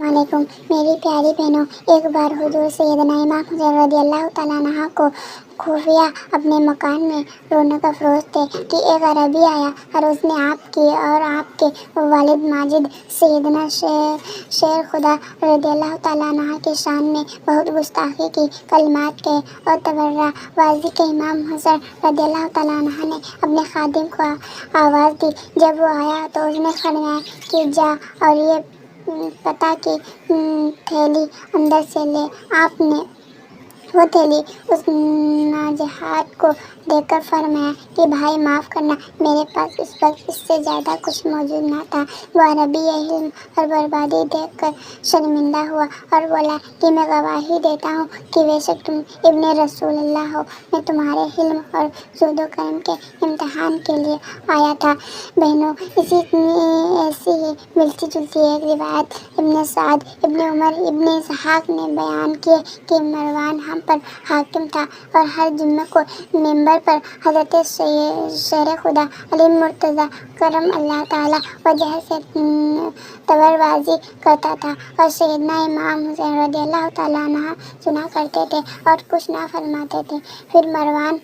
वालेकुम मेरी प्यारी बहनों, एक बार हुजूर सैयदना इमाम हुसैन रज़ी अल्लाह तआला अन्हु को खुफिया अपने मकान में रौनक अफरोज थे कि एक अरबी आया और उसने आपकी और आपके वालिद माजिद सैयदना शेर खुदा रज़ी अल्लाह तआला अन्हु की शान में बहुत गुस्ताखी की, कलिमात कहे और तबर्रा बाजी के। इमाम हुसैन रज़ी अल्लाह तआला अन्हु ने अपने खादिम को आवाज़ दी। जब वो आया तो उसने फरमाया कि जा और ये पता की थैली अंदर से ले। आपने वो थैली उस नाजहात को देकर फरमाया कि भाई माफ़ करना, मेरे पास इस वक्त इससे ज़्यादा कुछ मौजूद न था। वो अरबी इल्म और बर्बादी देख कर शर्मिंदा हुआ और बोला कि मैं गवाही देता हूँ कि बेशक तुम इब्ने रसूलुल्लाह हो। मैं तुम्हारे इल्म और ज़ुहद करम के इम्तिहान के लिए आया था। बहनों, ऐसी ही मिलती जुलती एक रिवायत इब्ने साद, इब्ने उमर, इब्ने इसहाक ने बयान किए कि मरवान हम पर हाकिम था और हर जुम्मे को मिंबर पर हज़रत शेर खुदा अली मुर्तज़ा करम अल्लाह ताला वजह से तबरबाजी करता था और सैयदना इमाम हुसैन रज़ी अल्लाह ताला अन्हु सुना करते थे और कुछ ना फरमाते थे। फिर मरवान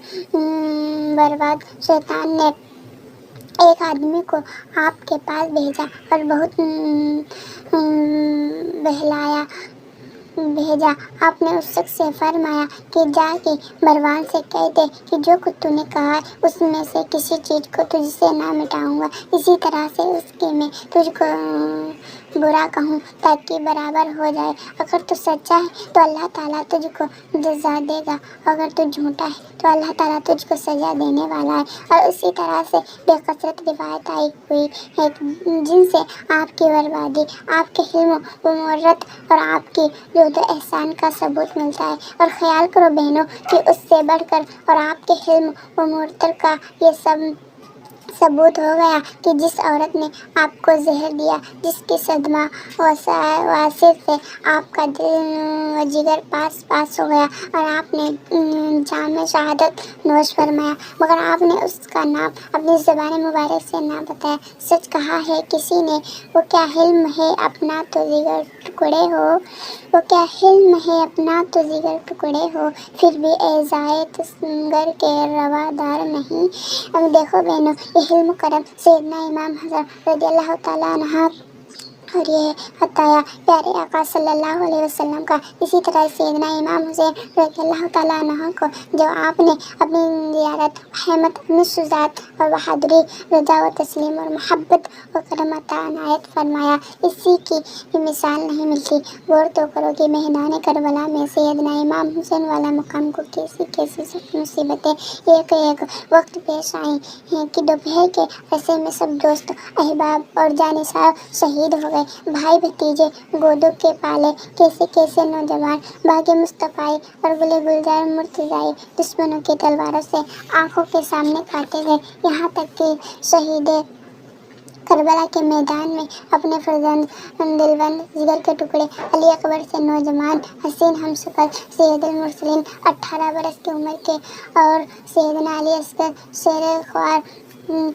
बर्बाद शैतान ने एक आदमी को आपके पास भेजा और बहुत बहलाया भेजा। आपने उस शख्स से फरमाया कि जा के मरवान से कह दे कि जो कुछ तूने कहा है उसमें से किसी चीज़ को तुझसे ना मिटाऊंगा। इसी तरह से उसके मैं तुझको बुरा कहूँ ताकि बराबर हो जाए। अगर तू सच्चा है तो अल्लाह ताला तुझको जज़ा देगा, अगर तू झूठा है तो अल्लाह ताला तुझको सज़ा देने वाला है। और उसी तरह से बेकसरत रिवायत आई हुई है जिनसे आपकी बर्बादी, आपके हिल्म उमरत और आपकी जुहद एहसान का सबूत मिलता है। और ख्याल करो बहनों कि उससे बढ़कर और आपके हिल्म उमरत का ये सब सबूत हो गया कि जिस औरत ने आपको जहर दिया, जिसकी सदमा वासिल से आपका दिल व जिगर पास हो गया और आपने जाम शहादत नोश फरमाया, मगर आपने उसका नाम अपनी ज़बान मुबारक से ना बताया। सच कहा है किसी ने, वो क्या हिल्म है अपना तो जिगर टुकड़े हो, वो क्या हिल्म है अपना तो जिगर टुकड़े हो, फिर भी एज़ाए तस्गर के रवादार नहीं। अब देखो बहनों, ये हिल्म करम सैयदना इमाम हुसैन रज़ी अल्लाह तआला अन्हु और ये अताया प्यारे आका सल्लल्लाहु अलैहि वसल्लम का। इसी तरह सैयदना इमाम हुसैन रज़ी अल्लाह तआला अन्हु को जब आपने अपनी ज़ियारत, रहमत, नुसरत और बहादुरी, रजा व तस्लीम और मोहब्बत और करम अता अनायत फरमाया, इसी की मिसाल नहीं मिलती। गौर तो करो कि मैदान करबला में सैयदना इमाम हुसैन वाला मकाम को कैसी कैसी सब मुसीबतें एक एक वक्त पेश आई हैं कि दोपहर के अरसे में सब दोस्त अहबाब और जानिसार शहीद हो गए। भाई भतीजे गोदों के पाले कैसे कैसे नौजवान बागे मुस्तफ़ाई और गुले गुलजार मुर्तज़ाई दुश्मनों की तलवारों से आंखों के सामने काटे गए। यहाँ तक कि शहीद करबला के मैदान में अपने फर्जंद, दिलबंद, जिगर के टुकड़े अली अकबर से नौजवान हसीन हमशक्ल सैयदुल मुरसलीन 18 बरस की उम्र के और सैयदना अली असगर शेर ख्वार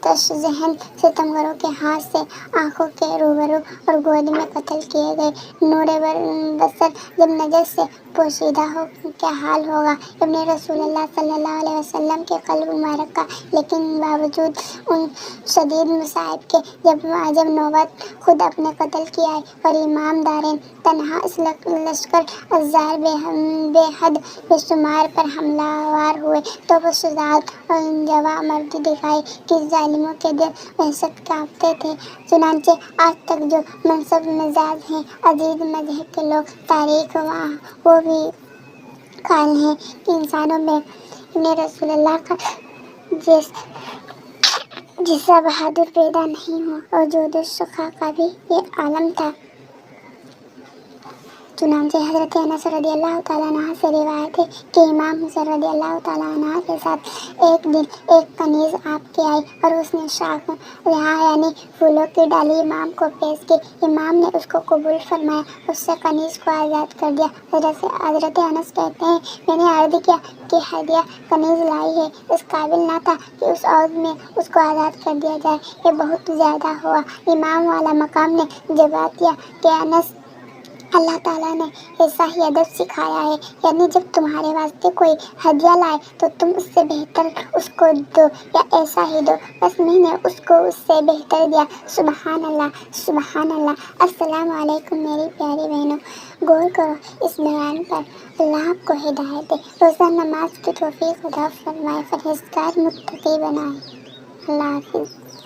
तशजहन सितमगरों के हाथ से आंखों के रूबरू और गोद में कत्ल किए गए। नूरे बसर जब नजर से पोशीदा हो क्या हाल होगा इब्ने रसूलुल्लाह सल्लल्लाहु अलैहि वसल्लम के कल्ब मुबारक का। लेकिन बावजूद उन शदीद मुसाइब के जब नौबत खुद अपने कत्ल की आई और इमाम दारेन तन्हा इस लश्कर अज़्ज़ार बेहद बेशुमार पर हमलावर हुए तो वो शुजाअत और जवा मर्दी दिखाई कि जालिमों के दिल वहशत कांपते थे। चुनांचे आज तक जो मनसब मिजाज हैं अजीज मजहब के लोग तारीख वो भी काल हैं कि इंसानों में इब्ने रसूलुल्लाह का जैसा बहादुर पैदा नहीं हुआ और जुहद शुखा का भी ये आलम था। चुनांचे हज़रत अनस रज़ी अल्लाह तआला अन्हु से रिवायत है कि इमाम हुसैन रज़ी अल्लाह तआला अन्हु के साथ एक दिन एक कनीज़ आपके आई और उसने शाख रिहा यानी फूलों की डाली इमाम को पेश की। इमाम ने उसको कबूल फरमाया, उससे कनीज़ को आज़ाद कर दिया। हज़रत अनस कहते हैं, मैंने अर्ज़ किया कि हदिया कनीज़ लाई है, इस काबिल ना था कि उस औज़ में उसको आज़ाद कर दिया जाए, ये बहुत ज़्यादा हुआ। इमाम वाला मकाम ने जवाब दिया कि अनस اللہ تعالیٰ نے ایسا ہی ادب سکھایا ہے، یعنی جب تمہارے واسطے کوئی ہدیہ لائے تو تم اس سے بہتر اس کو دو یا ایسا ہی دو، بس میں نے اس کو اس سے بہتر دیا۔ سبحان اللہ، سبحان اللہ۔ السلام علیکم میری پیاری بہنوں، غور کرو اس بیان پر۔ اللہ آپ کو ہدایت دے، روزہ نماز کی توفیق عطا فرمائے، پرہیزگار متقی بنائے۔ اللہ حافظ۔